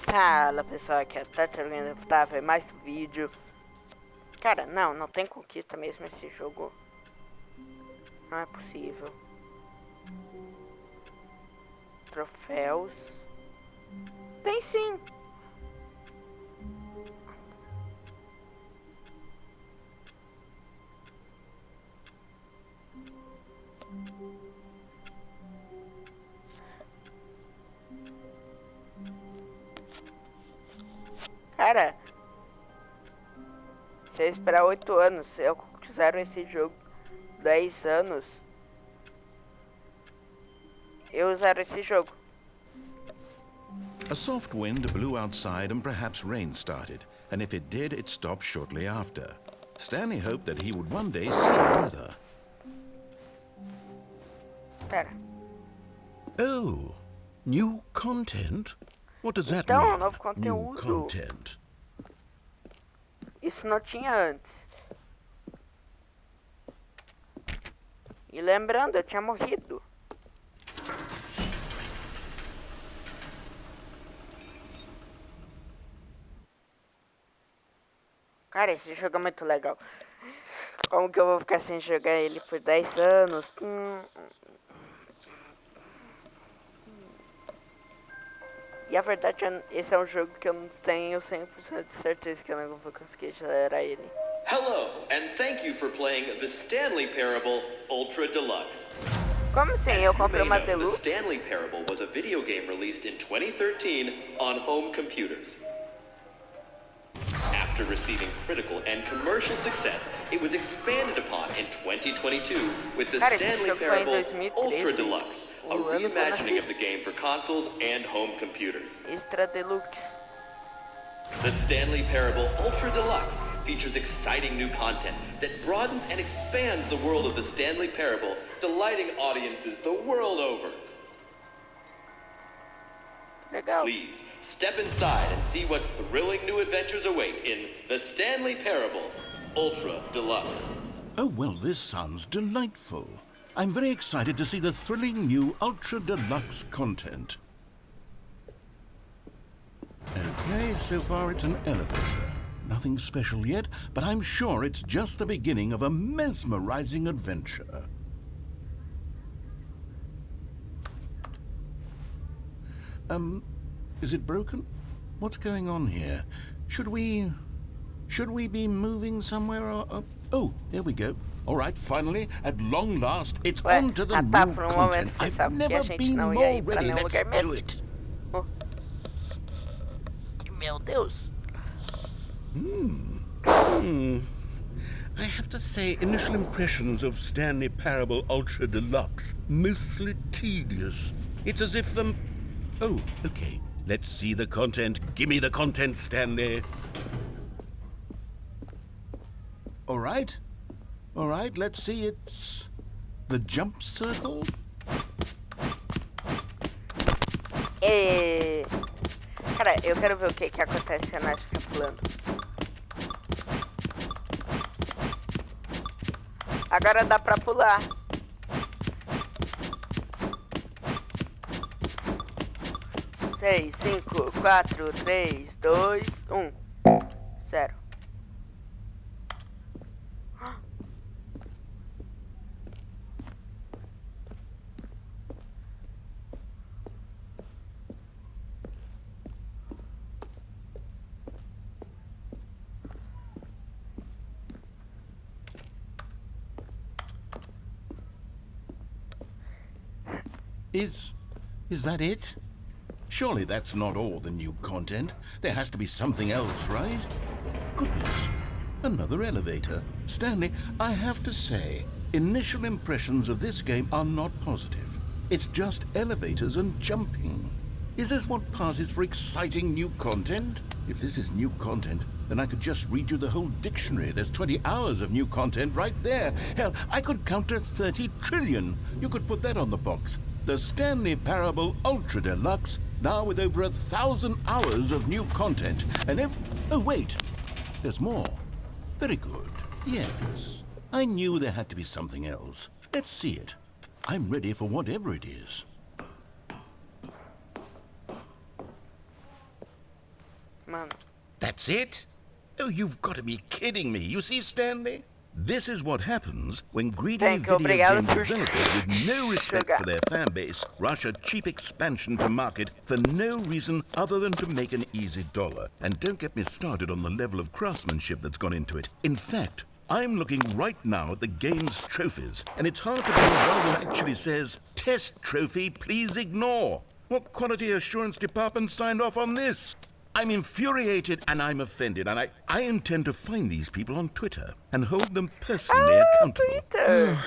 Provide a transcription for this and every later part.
Fala pessoal, aqui é Tartaruga pra ver mais um vídeo. Cara, não tem conquista mesmo esse jogo. Não é possível. Troféus. Tem sim. Cara, se eu esperar 8 anos, se eu fizer esse jogo 10 anos, eu zero esse jogo. A soft wind blew outside and perhaps rain started, and if it did, it stopped shortly after. Stanley hoped that he would one day see weather. Pera. Oh, new content? What does that Então, mean? novo conteúdo. New content. Isso não tinha antes. E lembrando, eu tinha morrido. Cara, esse jogo é muito legal. Como que eu vou ficar sem jogar ele por 10 anos? E a verdade, esse é um jogo que eu não tenho 100% de certeza que eu não vou conseguir zerar ele. Hello, and thank you for playing the Stanley Parable Ultra Deluxe. Como assim? Eu comprei uma The Deluxe? Stanley Parable was a video game released in 2013 on home computers. After receiving critical and commercial success, it was expanded upon in 2022 with the Stanley Parable Ultra Deluxe, a reimagining of the game for consoles and home computers. Extra Deluxe. The Stanley Parable Ultra Deluxe features exciting new content that broadens and expands the world of the Stanley Parable, delighting audiences the world over. Legal. Please, step inside and see what thrilling new adventures await in the Stanley Parable Ultra Deluxe. Oh, well, this sounds delightful. I'm very excited to see the thrilling new Ultra Deluxe content. Okay, so far it's an elevator. Nothing special yet, but I'm sure it's just the beginning of a mesmerizing adventure. Is it broken? What's going on here? Should we be moving somewhere or... Oh, there we go. All right, finally, at long last, it's on to the new content. I've never been more ready. Let's do it. Meu Deus. I have to say, initial impressions of Stanley Parable Ultra Deluxe, mostly tedious. It's as if Oh, okay. Let's see the content. Gimme the content, Stanley. All right, let's see. It's the jump circle. Cara, eu quero ver o que acontece se a Nath ficar pulando. Agora dá pra pular. Seis, 5, 4, 3, 2, 1, 0. Is that it? Surely that's not all the new content. There has to be something else, right? Goodness, another elevator. Stanley, I have to say, initial impressions of this game are not positive. It's just elevators and jumping. Is this what passes for exciting new content? If this is new content, then I could just read you the whole dictionary. There's 20 hours of new content right there. Hell, I could count to 30 trillion. You could put that on the box. The Stanley Parable Ultra Deluxe, now with over 1,000 hours of new content. And oh, wait. There's more. Very good. Yes. I knew there had to be something else. Let's see it. I'm ready for whatever it is. mano. That's it? Oh, you've got to be kidding me. You see, Stanley? This is what happens when greedy video game developers with no respect for their fan base rush a cheap expansion to market for no reason other than to make an easy dollar. And don't get me started on the level of craftsmanship that's gone into it. In fact, I'm looking right now at the game's trophies, and it's hard to believe one of them actually says, "Test trophy, please ignore." What quality assurance department signed off on this? I'm infuriated and I'm offended, and I intend to find these people on Twitter and hold them personally accountable.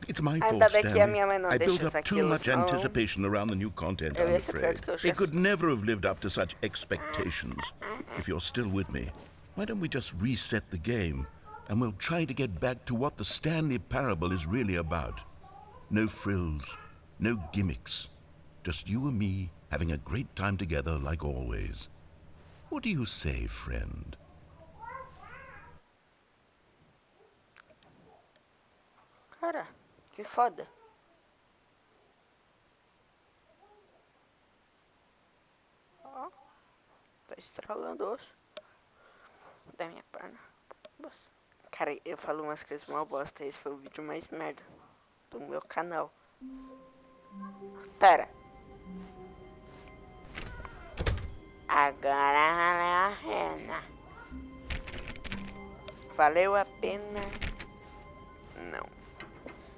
It's my fault, Stanley. I built up too much anticipation around the new content, I'm afraid. It could never have lived up to such expectations. If you're still with me, why don't we just reset the game, and we'll try to get back to what the Stanley Parable is really about. No frills, no gimmicks. Just you and me having a great time together like always. What do you say, friend? Cara, que foda. Ó, tá estralando o osso da minha perna. Cara, eu falo umas coisas mal bosta. Esse foi o vídeo mais merda do meu canal. Pera. Agora valeu a pena. Valeu a pena. Não.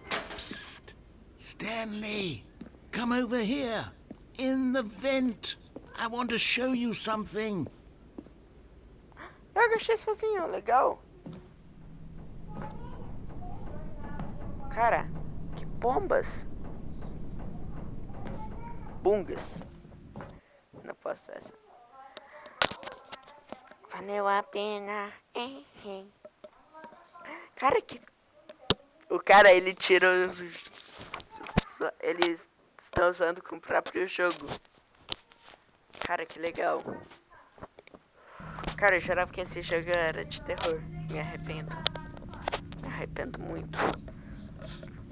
Psst. Stanley, come over here. In the vent. I want to show you something. Eu agachei sozinho, legal. Cara, que bombas. Bungas. Não posso essa. Valeu a pena. Cara, que... O cara, ele tira os... Eles estão usando com o próprio jogo. Cara, que legal. Cara, eu jurava que esse jogo era de terror. Me arrependo. Me arrependo muito.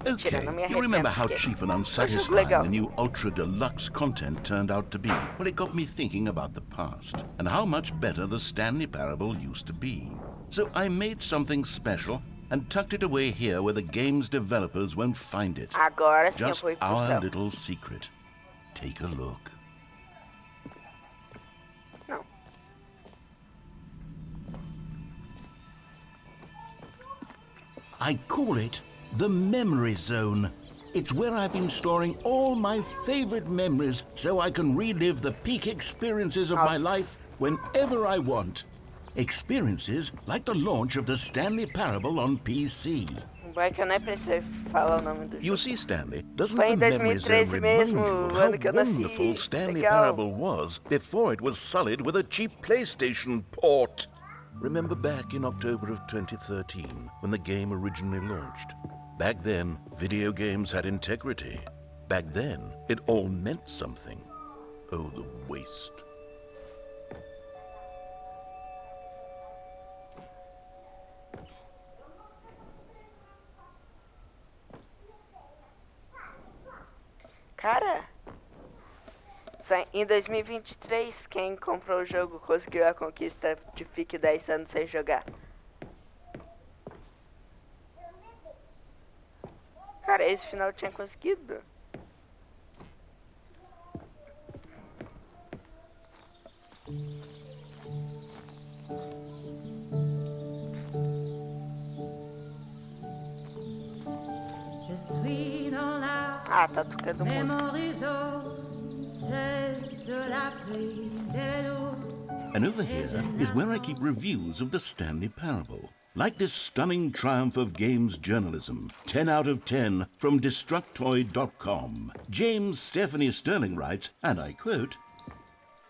Okay, you remember how cheap and unsatisfying the new Ultra Deluxe content turned out to be? Well, it got me thinking about the past and how much better the Stanley Parable used to be. So I made something special and tucked it away here where the game's developers won't find it. Just our little secret. Take a look. No. I call it the Memory Zone. It's where I've been storing all my favorite memories so I can relive the peak experiences of my life whenever I want. Experiences like the launch of the Stanley Parable on PC. You see, Stanley, doesn't the Memory Zone remind you of how wonderful Stanley Parable was before it was sullied with a cheap PlayStation port? Remember back in October of 2013 when the game originally launched? Back then, video games had integrity. Back then, it all meant something. Oh, the waste. Cara, em 2023, quem comprou o jogo conseguiu a conquista de fique 10 anos sem jogar. Cara, esse final eu tinha conseguido. Ah, tá tocando muito. And over here is where I keep reviews of the Stanley Parable. Like this stunning triumph of games journalism, 10 out of 10 from Destructoid.com. James Stephanie Sterling writes, and I quote,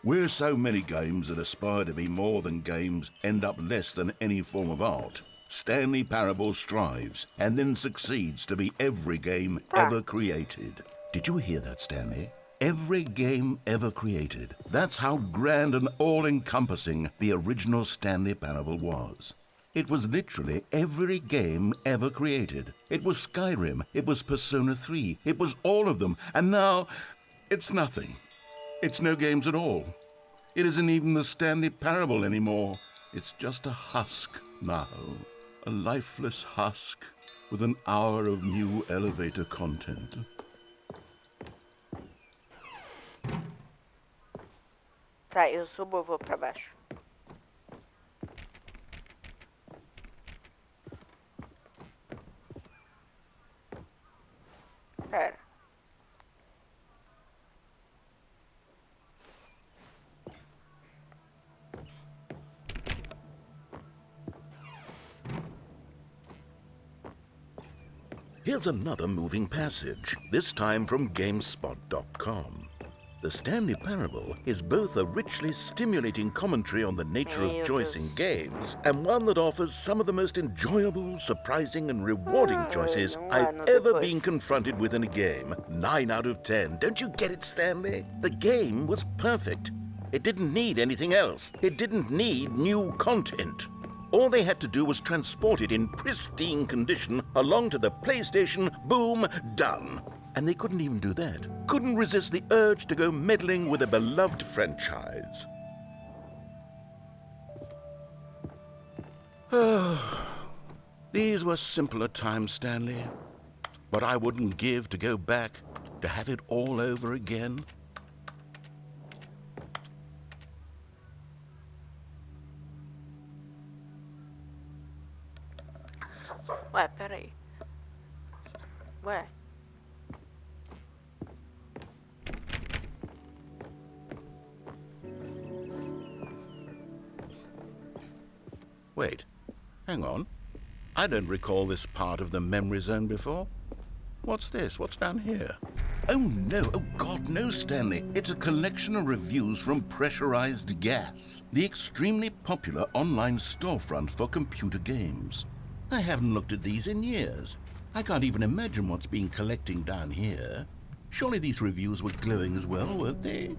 "Where so many games that aspire to be more than games end up less than any form of art, Stanley Parable strives and then succeeds to be every game ever created." Did you hear that, Stanley? Every game ever created. That's how grand and all-encompassing the original Stanley Parable was. It was literally every game ever created. It was Skyrim, it was Persona 3, it was all of them, and now it's nothing. It's no games at all. It isn't even the Stanley Parable anymore. It's just a husk now. A lifeless husk with an hour of new elevator content. Tá, eu subo ou vou pra baixo? Pera. Here's another moving passage, this time from GameSpot.com. The Stanley Parable is both a richly stimulating commentary on the nature of choice in games and one that offers some of the most enjoyable, surprising, and rewarding choices I've ever been confronted with in a game. 9 out of 10. Don't you get it, Stanley? The game was perfect. It didn't need anything else. It didn't need new content. All they had to do was transport it in pristine condition along to the PlayStation. Boom, done. And they couldn't even do that. Couldn't resist the urge to go meddling with a beloved franchise. These were simpler times, Stanley. What I wouldn't give to go back, to have it all over again. Ué, peraí. Ué. Wait, hang on. I don't recall this part of the memory zone before. What's this? What's down here? Oh no, oh God, no, Stanley. It's a collection of reviews from Pressurized Gas, the extremely popular online storefront for computer games. I haven't looked at these in years. I can't even imagine what's been collecting down here. Surely these reviews were glowing as well, weren't they?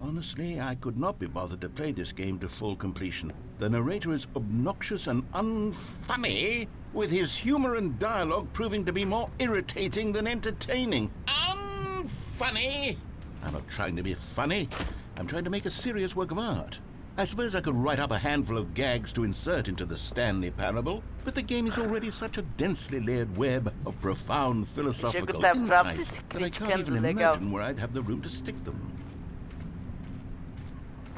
Honestly, I could not be bothered to play this game to full completion. The narrator is obnoxious and unfunny, with his humor and dialogue proving to be more irritating than entertaining. Unfunny! I'm not trying to be funny. I'm trying to make a serious work of art. I suppose I could write up a handful of gags to insert into the Stanley Parable, but the game is already such a densely layered web of profound philosophical insights that I can't even imagine where I'd have the room to stick them.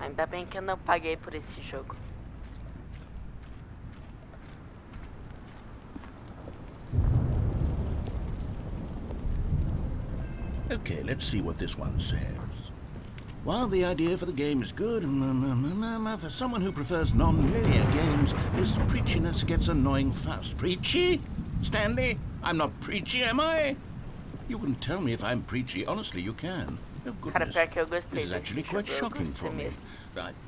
Ainda bem que eu não paguei por esse jogo. Okay, let's see what this one says. While the idea for the game is good, for someone who prefers non-linear games, this preachiness gets annoying fast. Preachy? Stanley? I'm not preachy, am I? You can tell me if I'm preachy. Honestly, you can. Oh, goodness. This is actually quite shocking for me.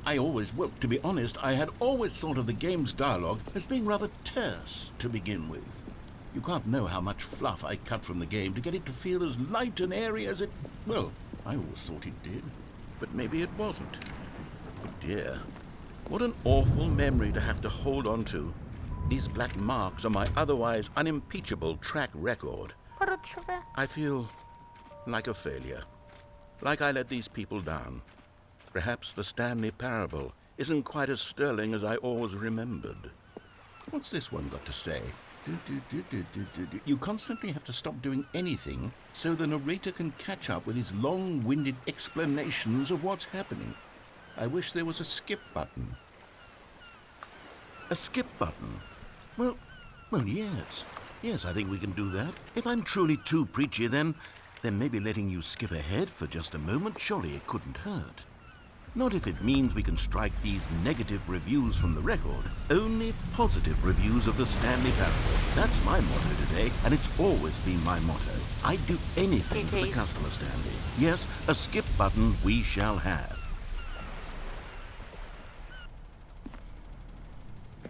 I always, well, to be honest, I had always thought of the game's dialogue as being rather terse to begin with. You can't know how much fluff I cut from the game to get it to feel as light and airy as it... Well, I always thought it did. But maybe it wasn't. Oh dear. What an awful memory to have to hold on to. These black marks are my otherwise unimpeachable track record. I feel like a failure. Like I let these people down. Perhaps the Stanley Parable isn't quite as sterling as I always remembered. What's this one got to say? You constantly have to stop doing anything so the narrator can catch up with his long-winded explanations of what's happening. I wish there was a skip button. A skip button? Well, yes. Yes, I think we can do that. If I'm truly too preachy, then maybe letting you skip ahead for just a moment, surely it couldn't hurt. Not if it means we can strike these negative reviews from the record. Only positive reviews of the Stanley Parable. That's my motto today, and it's always been my motto. I'd do anything for the customer, Stanley. Yes, a skip button we shall have.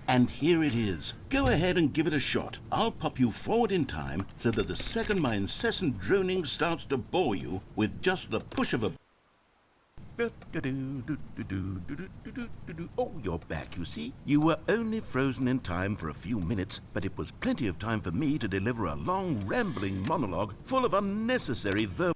And here it is. Go ahead and give it a shot. I'll pop you forward in time so that the second my incessant droning starts to bore you with just the push of a... Oh, you're back, you see. You were only frozen in time for a few minutes, but it was plenty of time for me to deliver a long, rambling monologue full of unnecessary verb.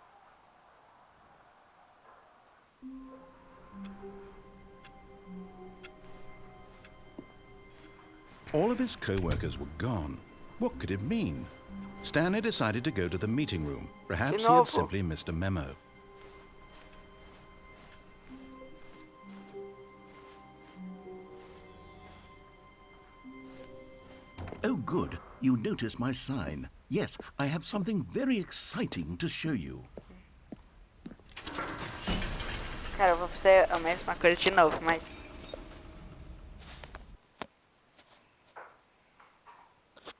All of his co-workers were gone. What could it mean? Stanley decided to go to the meeting room. Perhaps he had simply missed a memo. Oh, good. You noticed my sign. Yes, I have something very exciting to show you. Cara, eu vou fazer a mesma coisa de novo, mas...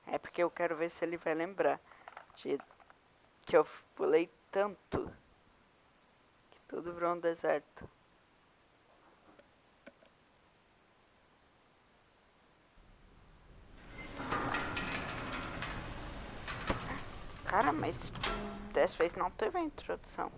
É porque eu quero ver se ele vai lembrar de que eu pulei tanto que tudo virou um deserto. Cara, mas dessa vez não teve a introdução.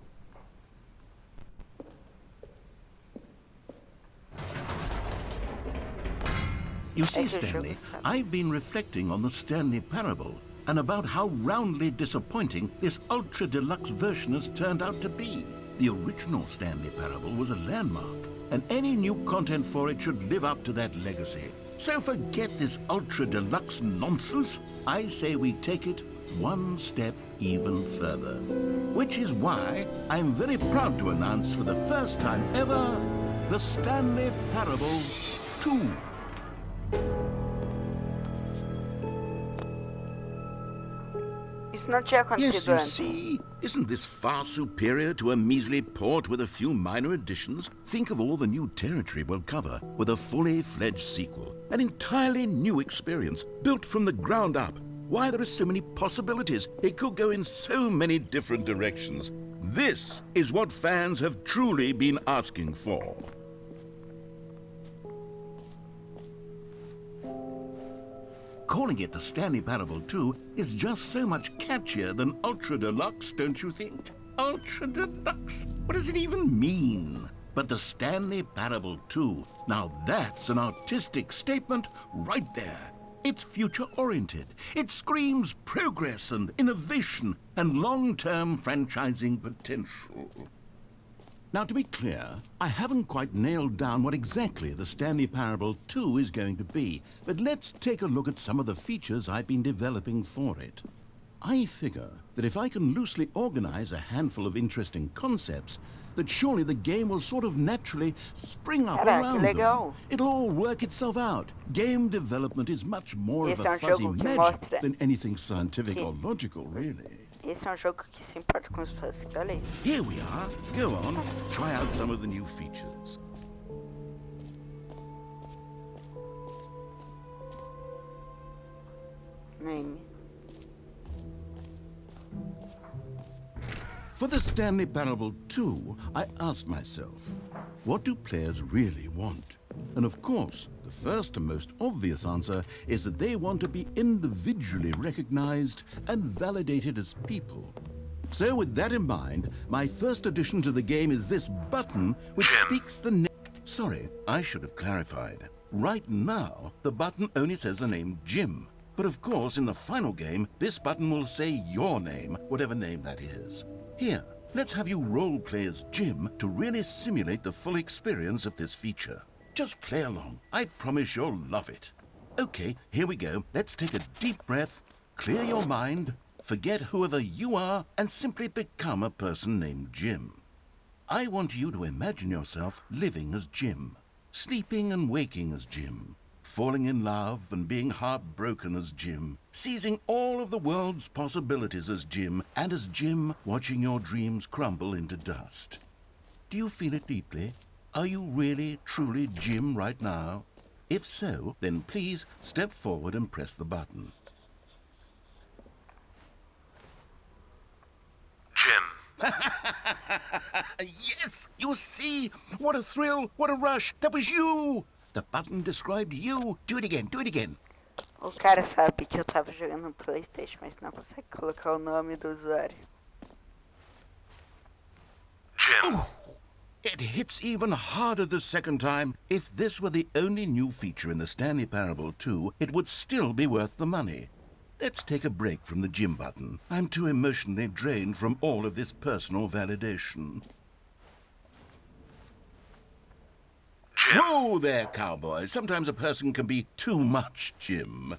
You see, Stanley, I've been reflecting on the Stanley Parable and about how roundly disappointing this ultra-deluxe version has turned out to be. The original Stanley Parable was a landmark, and any new content for it should live up to that legacy. So forget this ultra-deluxe nonsense. I say we take it one step even further. Which is why I'm very proud to announce for the first time ever, the Stanley Parable 2. Isso não tinha acontecido Yes, you antes. see? Isn't this far superior to a measly port with a few minor additions? Think of all the new territory we'll cover with a fully fledged sequel. An entirely new experience, built from the ground up. Why, there are so many possibilities. It could go in so many different directions. This is what fans have truly been asking for. Calling it the Stanley Parable 2 is just so much catchier than Ultra Deluxe, don't you think? Ultra Deluxe? What does it even mean? But the Stanley Parable 2, now that's an artistic statement right there. It's future-oriented. It screams progress and innovation and long-term franchising potential. Now, to be clear, I haven't quite nailed down what exactly the Stanley Parable 2 is going to be, but let's take a look at some of the features I've been developing for it. I figure that if I can loosely organize a handful of interesting concepts, that surely the game will sort of naturally spring up around them. It'll all work itself out. Game development is much more of a fuzzy magic than anything scientific or logical, really. Esse é jogo que se importa com os fãs. Olha aí. Here we are. Go on. Try out some of the new features. Name. For the Stanley Parable 2, I asked myself, what do players really want? And of course, the first and most obvious answer is that they want to be individually recognized and validated as people. So with that in mind, my first addition to the game is this button which speaks the name. Sorry, I should have clarified. Right now, the button only says the name Jim. But of course, in the final game, this button will say your name, whatever name that is. Here, let's have you role-play as Jim to really simulate the full experience of this feature. Just play along. I promise you'll love it. Okay, here we go. Let's take a deep breath, clear your mind, forget whoever you are, and simply become a person named Jim. I want you to imagine yourself living as Jim, sleeping and waking as Jim, falling in love and being heartbroken as Jim, seizing all of the world's possibilities as Jim, and as Jim watching your dreams crumble into dust. Do you feel it deeply? Are you really, truly Jim right now? If so, then please step forward and press the button. Jim. Yes! You see? What a thrill! What a rush! That was you! The button described you. Do it again, do it again. O cara sabe que eu tava jogando no PlayStation, mas não consegue colocar o nome do usuário. Jim. Ooh, it hits even harder the second time. If this were the only new feature in the Stanley Parable 2, it would still be worth the money. Let's take a break from the Jim button. I'm too emotionally drained from all of this personal validation. Whoa there, cowboy. Sometimes a person can be too much, Jim.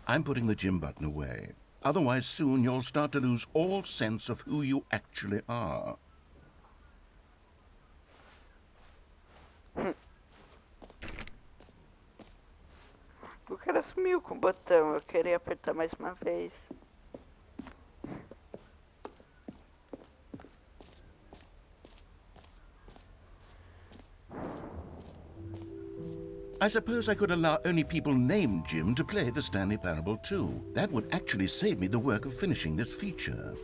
I'm putting the Jim button away. Otherwise, soon you'll start to lose all sense of who you actually are. O cara sumiu com o botão. Eu queria apertar mais uma vez. I suppose I could allow only people named Jim to play the Stanley Parable too. That would actually save me the work of finishing this feature.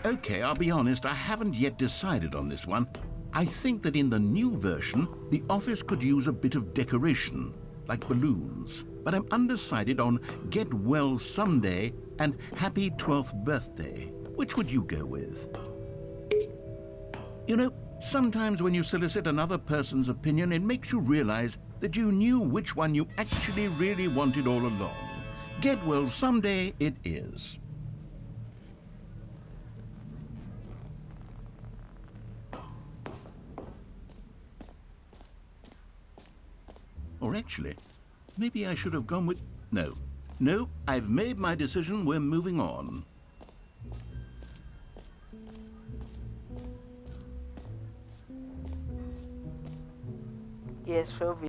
Okay, I'll be honest, I haven't yet decided on this one. I think that in the new version, the office could use a bit of decoration, like balloons. But I'm undecided on Get Well Someday and Happy 12th Birthday. Which would you go with? You know, sometimes when you solicit another person's opinion, it makes you realize that you knew which one you actually really wanted all along. Get Well Someday it is. Or actually, maybe I should have gone with... No, I've made my decision. We're moving on. E esse foi o vídeo.